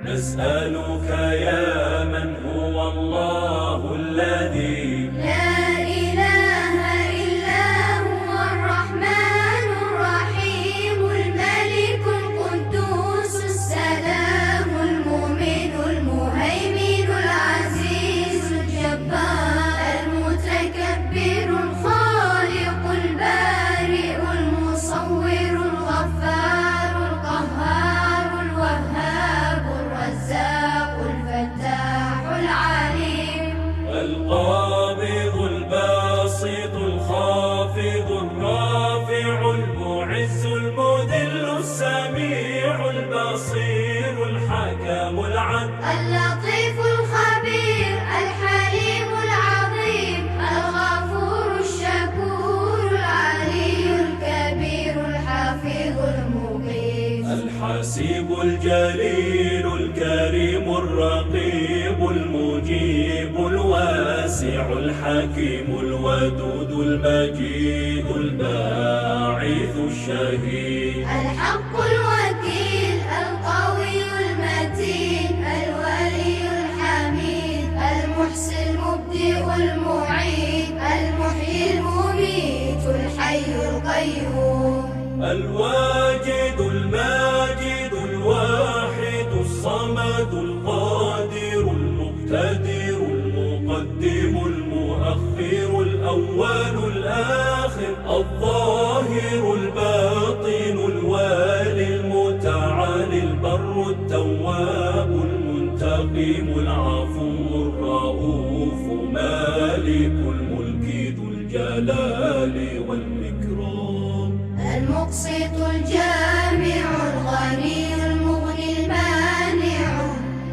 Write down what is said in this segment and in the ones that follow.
نسألك يا من هو الله الذي لا إله إلا هو الرحمن الرحيم الملك القدوس السلام المؤمن المهيمن العزيز الجبار المتكبر الخالق البارئ المصور الغفار القهار الوهاب الرزاق الفتاح العليم القابض الباسط الخافض الرافع المعز المذل السميع البصير الحكم العدل اللطيف الخبير الحليم العظيم الغفور الشكور العلي الكبير الحفيظ المقيت الحسيب الجليل الكريم الرقيب المجيب الواسع الحكيم الودود المجيد الباعث الشهيد الحق الوكيل القوي المتين الولي الحميد المحسن المبدئ المعيد المحيي المميت الحي القيوم الواجد الماجد الواحد الصمد القادر المقتدر المقدم المؤخر الأول الآخر الظاهر الباطن الوالي المتعالي البر التواب المنتقم العفو الرؤوف مالك الملك ذو الجلال والإكرام المقسط الجامع الغني المغني المانع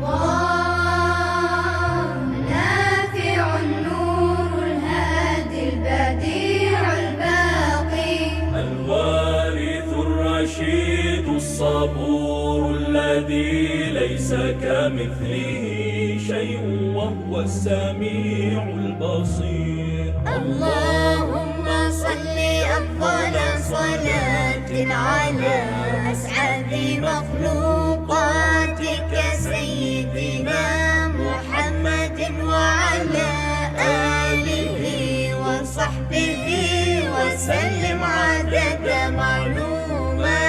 الله نافع النور الهادي البديع الباقي الوارث الرشيد الصبور الذي ليس كمثله شيء وهو السميع البصير اللهم صل أفضل صلاة على أسعد مخلوقاتك سيدنا محمد وعلى آله وصحبه وسلم عدد معلوماتك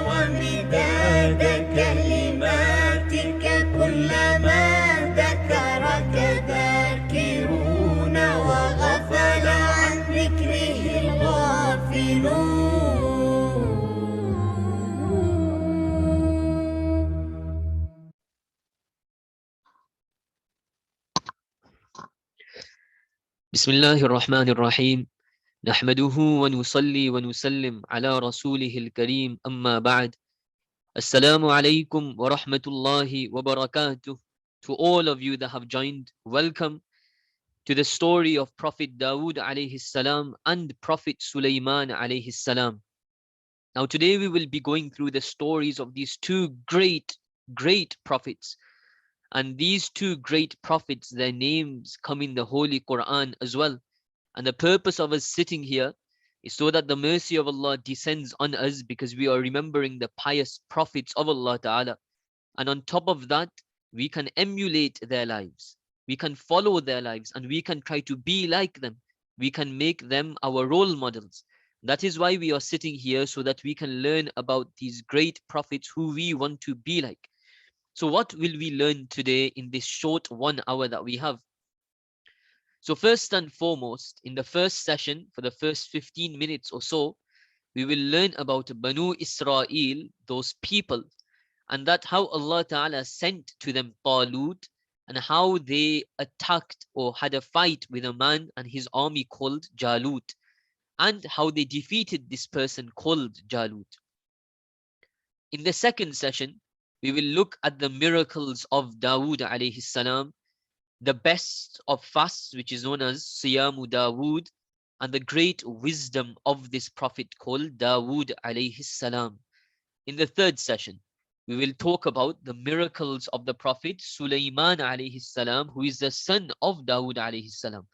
ومداد كلماتك كلما ذكرك ذاكرون وغفل عن ذكره الغافلون بسم الله الرحمن الرحيم نحمده ونصلي ونسلم على رسوله الكريم أما بعد Assalamu alaikum wa rahmatullahi wa barakatuh. To all of you that have joined, welcome to the story of Prophet Dawood alayhi salam and Prophet Sulayman alayhi salam. Now today we will be going through the stories of these two great prophets. And these two great prophets, their names come in the Holy Qur'an as well. And the purpose of us sitting here is so that the mercy of Allah descends on us, because we are remembering the pious prophets of Allah Ta'ala. And on top of that, we can emulate their lives. We can follow their lives and we can try to be like them. We can make them our role models. That is why we are sitting here, so that we can learn about these great prophets who we want to be like. So what will we learn today in this short 1 hour that we have? So first and foremost, in the first session, for the first 15 minutes or so, we will learn about Banu Israel, those people, and that how Allah Ta'ala sent to them Talut, and how they attacked or had a fight with a man and his army called Jalut, and how they defeated this person called Jalut. In the second session, we will look at the miracles of Dawood alayhi salam, the best of fasts, which is known as Siyamu Dawood, and the great wisdom of this prophet called Dawood alayhi salam. In the third session, we will talk about the miracles of the prophet Sulayman alayhi salam, who is the son of Dawood alayhi salam.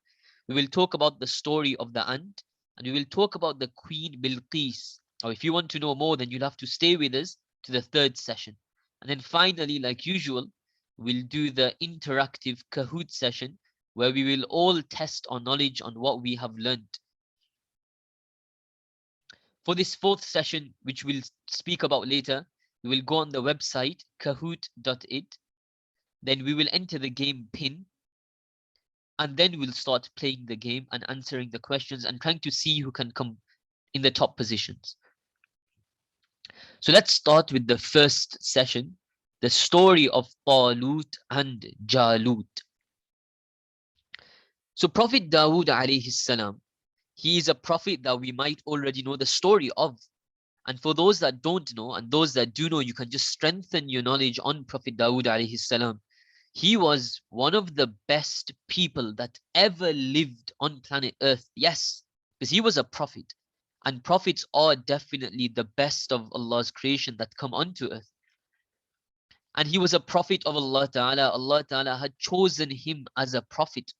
We will talk about the story of the ant, and we will talk about the Queen Bilqis. Now, if you want to know more, then you'll have to stay with us to the third session. And then finally, like usual, we'll do the interactive Kahoot session where we will all test our knowledge on what we have learned. For this fourth session, which we'll speak about later, we will go on the website kahoot.it. Then we will enter the game pin, and then we'll start playing the game and answering the questions and trying to see who can come in the top positions. So let's start with the first session, the story of Talut and Jalut. So Prophet Dawood alayhi salam, he is a prophet that we might already know the story of. And for those that don't know and those that do know, you can just strengthen your knowledge on Prophet Dawood alayhi salam. He was one of the best people that ever lived on planet Earth. Yes, because he was a prophet. And prophets are definitely the best of Allah's creation that come onto earth. And he was a prophet of Allah Ta'ala. Allah Ta'ala had chosen him as a prophet.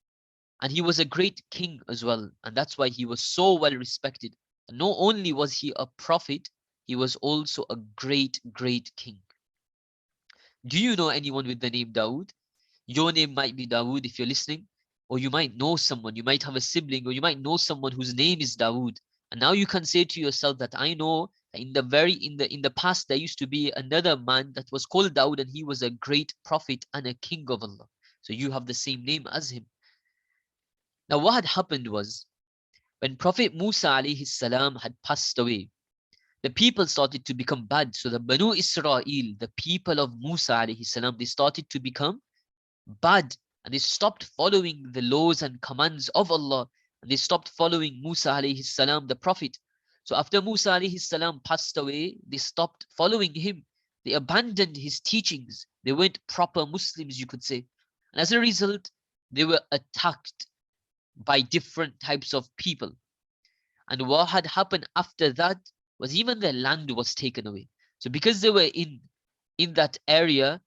And he was a great king as well. And that's why he was so well respected. And not only was he a prophet, he was also a great, great king. Do you know anyone with the name Dawood? Your name might be Dawood if you're listening. Or you might know someone. You might have a sibling. Or you might know someone whose name is Dawood. And now you can say to yourself that I know in the past there used to be another man that was called Dawood, and he was a great prophet and a king of Allah. So you have the same name as him. Now what had happened was, when Prophet Musa alayhi salam had passed away, the people started to become bad. So the Banu Israel, the people of Musa alayhi salam, they started to become bad, and they stopped following the laws and commands of Allah, and they stopped following Musa alayhi salam, the prophet. So after Musa alayhi salam passed away, they stopped following him. They abandoned his teachings. They weren't proper Muslims, you could say. And as a result, they were attacked by different types of people. And what had happened after that was even their land was taken away. So because they were in that area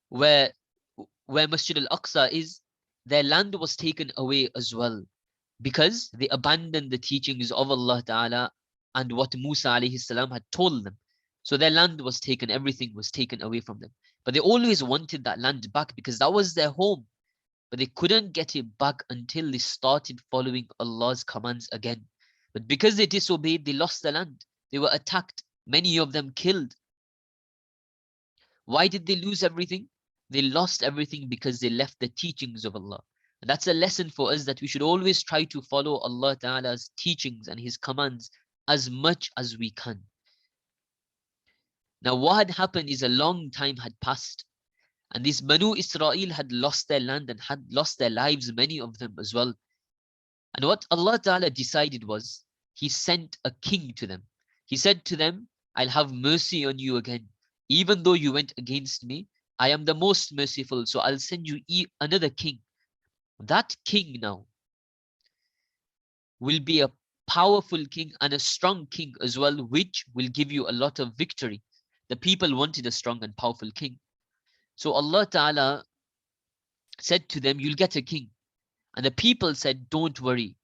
where Masjid al-Aqsa is, their land was taken away as well, because they abandoned the teachings of Allah Ta'ala and what Musa alayhi salam had told them. So their land was taken, everything was taken away from them. But they always wanted that land back because that was their home. But they couldn't get it back until they started following Allah's commands again. But because they disobeyed, they lost the land. They were attacked, many of them killed. Why did they lose everything? They lost everything because they left the teachings of Allah. And that's a lesson for us, that we should always try to follow Allah Ta'ala's teachings and his commands as much as we can. Now what had happened is, a long time had passed, and these Banu Israel had lost their land and had lost their lives, many of them as well. And what Allah Ta'ala decided was, he sent a king to them. He said to them, I'll have mercy on you again. Even though you went against me, I am the most merciful, so I'll send you another king. That king now will be a powerful king and a strong king as well, which will give you a lot of victory. The people wanted a strong and powerful king. So Allah Ta'ala said to them, you'll get a king. And the people said, don't worry.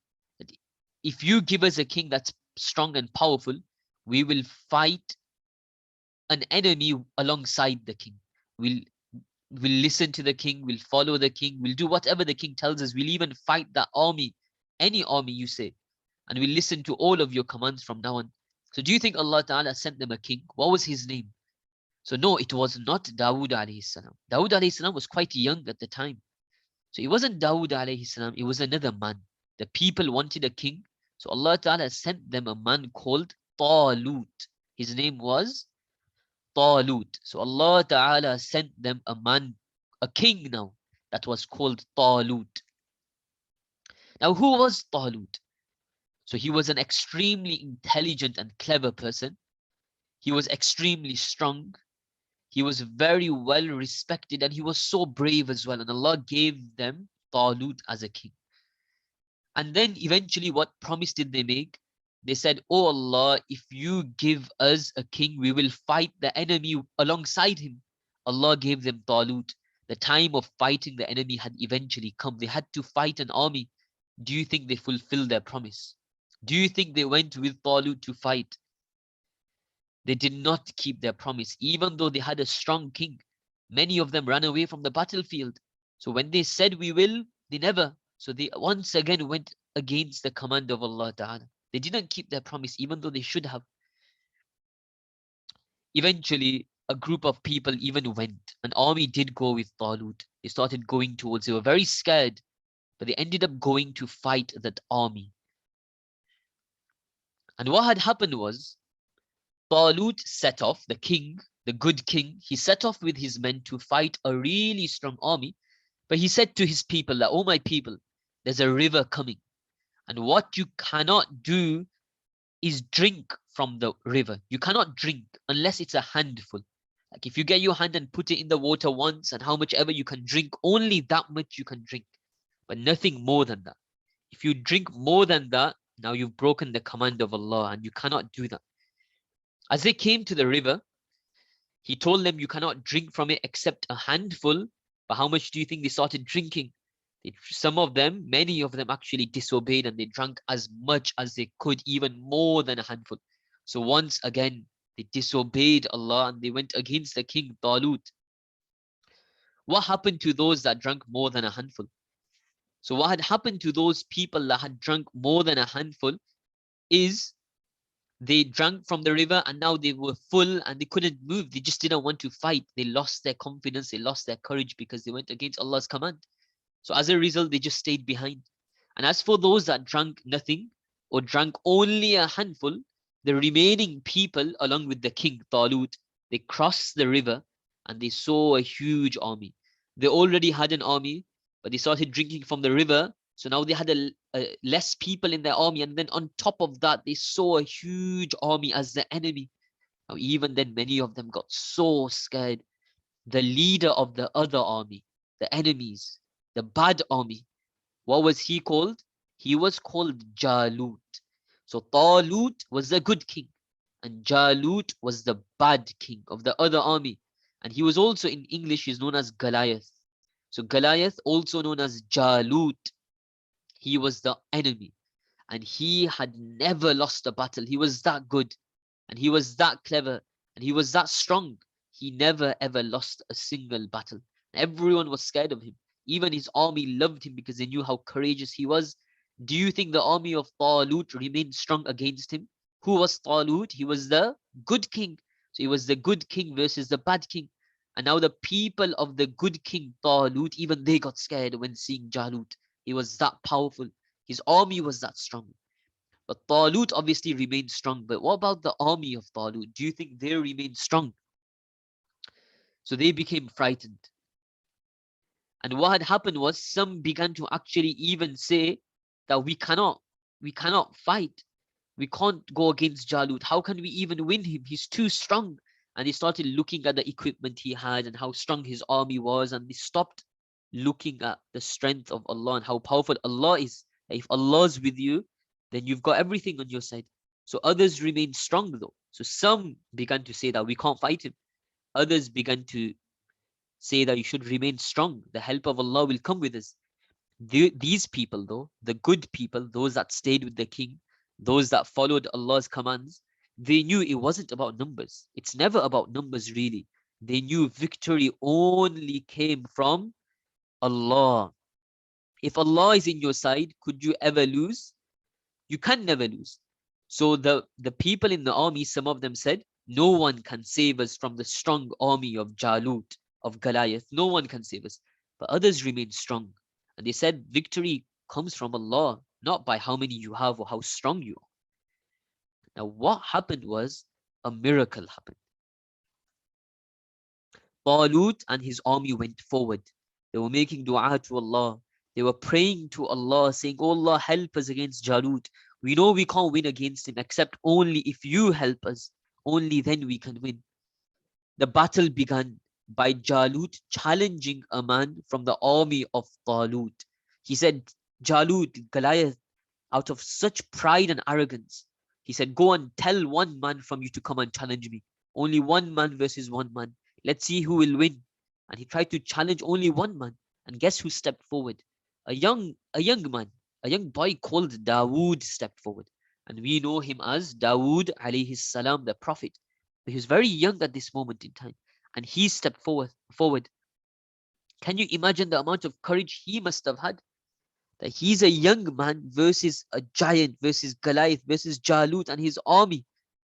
If you give us a king that's strong and powerful, we will fight an enemy alongside the king. We'll listen to the king, we'll follow the king, we'll do whatever the king tells us. We'll even fight that army, any army you say, and we'll listen to all of your commands from now on. So do you think Allah Ta'ala sent them a king? What was his name? So no, it was not Dawood alayhi salam. Dawood alayhi salam was quite young at the time. So it wasn't Dawood alayhi salam, it was another man. The people wanted a king, so Allah Ta'ala sent them a man called Talut. His name was Talut. So Allah Ta'ala sent them a man, a king now, that was called Talut. Now who was Talut? So he was an extremely intelligent and clever person. He was extremely strong. He was very well respected, and he was so brave as well. And Allah gave them Talut as a king. And then eventually, what promise did they make? They said, oh Allah, if you give us a king, we will fight the enemy alongside him. Allah gave them Talut. The time of fighting the enemy had eventually come. They had to fight an army. Do you think they fulfilled their promise? Do you think they went with Talut to fight? They did not keep their promise, even though they had a strong king. Many of them ran away from the battlefield. So when they said we will, they never. So they once again went against the command of Allah Ta'ala. They didn't keep their promise, even though they should have. Eventually, a group of people even went. An army did go with Talut. They started going towards, they were very scared, but they ended up going to fight that army. And what had happened was, Talut set off, the king, the good king, he set off with his men to fight a really strong army. But he said to his people that, oh my people, there's a river coming. And what you cannot do is drink from the river. You cannot drink unless it's a handful. Like if you get your hand and put it in the water once, and how much ever you can drink, only that much you can drink, but nothing more than that. If you drink more than that, now you've broken the command of Allah, and you cannot do that. As they came to the river, he told them you cannot drink from it except a handful. But how much do you think they started drinking? Some of them, many of them actually disobeyed, and they drank as much as they could, even more than a handful. So once again, they disobeyed Allah and they went against the king Talut. What happened to those that drank more than a handful? So what had happened to those people that had drunk more than a handful is they drank from the river, and now they were full and they couldn't move. They just didn't want to fight. They lost their confidence, they lost their courage, because they went against Allah's command. So as a result, they just stayed behind. And as for those that drank nothing or drank only a handful, the remaining people, along with the king Talut, they crossed the river and they saw a huge army. They already had an army, but they started drinking from the river. So now they had less people in their army. And then on top of that, they saw a huge army as the enemy. Now, even then, many of them got so scared. The leader of the other army, the enemies, the bad army, what was he called? He was called Jalut. So Talut was the good king, and Jalut was the bad king of the other army. And he was also, in English, he's known as Goliath. So Goliath, also known as Jalut, he was the enemy. And he had never lost a battle. He was that good, and he was that clever, and he was that strong. He never ever lost a single battle. Everyone was scared of him. Even his army loved him because they knew how courageous he was. Do you think the army of Talut remained strong against him? Who was Talut? He was the good king. So he was the good king versus the bad king. And now the people of the good king Talut, even they got scared when seeing Jalut. He was that powerful. His army was that strong. But Talut obviously remained strong. But what about the army of Talut? Do you think they remained strong? So they became frightened. And what had happened was, some began to actually even say that we cannot fight. We can't go against Jalut. How can we even win him? He's too strong. And they started looking at the equipment he had and how strong his army was. And they stopped looking at the strength of Allah and how powerful Allah is. If Allah's with you, then you've got everything on your side. So others remained strong though. So some began to say that we can't fight him. Others began to say that you should remain strong. The help of Allah will come with us. These people though, the good people, those that stayed with the king, those that followed Allah's commands, they knew it wasn't about numbers. It's never about numbers really. They knew victory only came from Allah. If Allah is in your side, could you ever lose? You can never lose. So the people in the army, some of them said, no one can save us from the strong army of Jalut, of Goliath. No one can save us. But others remained strong. And they said victory comes from Allah, not by how many you have or how strong you are. Now what happened was, a miracle happened. Talut and his army went forward. They were making dua to Allah. They were praying to Allah, saying, oh Allah, help us against Jalut. We know we can't win against him except only if you help us. Only then we can win. The battle began by Jalut challenging a man from the army of Talut. He said, Jalut, Goliath, out of such pride and arrogance, he said, go and tell one man from you to come and challenge me. Only one man versus one man. Let's see who will win. And he tried to challenge only one man. And guess who stepped forward? A young man, a young boy called Dawood stepped forward. And we know him as Dawood alayhi salam, the prophet. He was very young at this moment in time, and he stepped forward. Can you imagine the amount of courage he must have had? That he's a young man versus a giant, versus Goliath, versus Jalut and his army.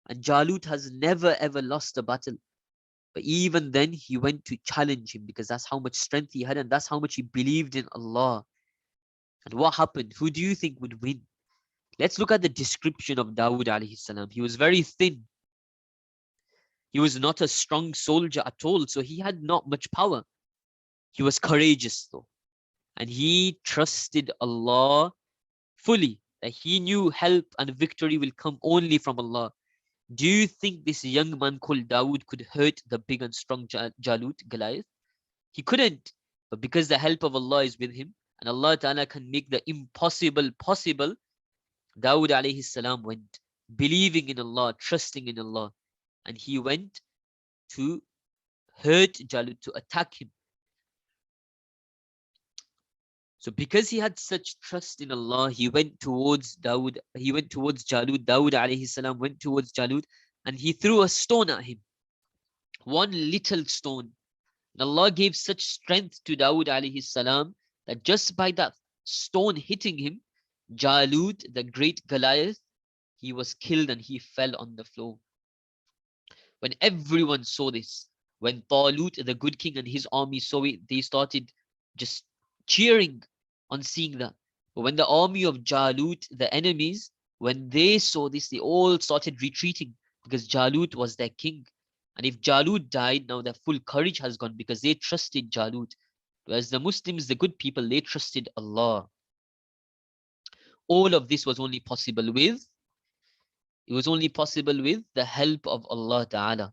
And Jalut has never ever lost a battle. But even then, he went to challenge him because that's how much strength he had and that's how much he believed in Allah. And what happened? Who do you think would win? Let's look at the description of Dawood alayhi salam. He was very thin. He was not a strong soldier at all, so he had not much power. He was courageous though. And he trusted Allah fully, that he knew help and victory will come only from Allah. Do you think this young man called Dawood could hurt the big and strong Jalut, Goliath? He couldn't. But because the help of Allah is with him, and Allah Ta'ala can make the impossible possible, Dawood alayhi salam went, believing in Allah, trusting in Allah. And he went to hurt Jalut, to attack him. So because he had such trust in Allah, he went towards Dawood, he went towards Jalut. Dawood alayhi salam went towards Jalut and he threw a stone at him. One little stone. And Allah gave such strength to Dawood alayhi salam that just by that stone hitting him, Jalut, the great Goliath, he was killed and he fell on the floor. When everyone saw this, when Talut, the good king, and his army saw it, they started just cheering on seeing that. But when the army of Jalut, the enemies, when they saw this, they all started retreating because Jalut was their king. And if Jalut died, now their full courage has gone because they trusted Jalut. Whereas the Muslims, the good people, they trusted Allah. All of this was only possible with, the help of Allah Ta'ala.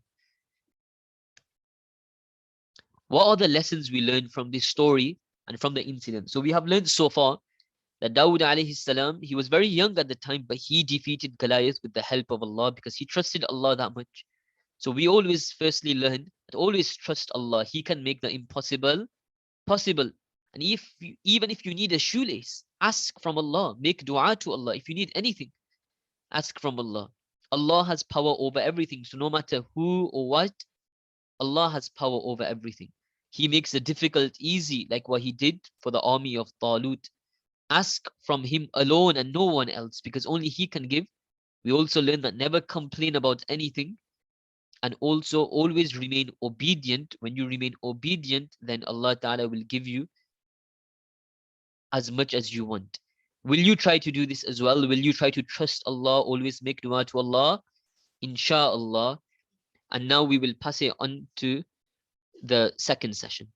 What are the lessons we learned from this story and from the incident? So we have learned so far that Dawood alayhi salam, he was very young at the time, but he defeated Goliath with the help of Allah because he trusted Allah that much. So we always firstly learn that always trust Allah. He can make the impossible possible. And even if you need a shoelace, ask from Allah. Make dua to Allah. If you need anything, ask from Allah. Allah has power over everything. So no matter who or what, Allah has power over everything. He makes the difficult easy, like what he did for the army of Talut. Ask from him alone and no one else, because only he can give. We also learn that never complain about anything, and also always remain obedient. When you remain obedient, then Allah Ta'ala will give you as much as you want. Will you try to do this as well? Will you try to trust Allah, always make dua to Allah? Insha'Allah. And now we will pass it on to the second session.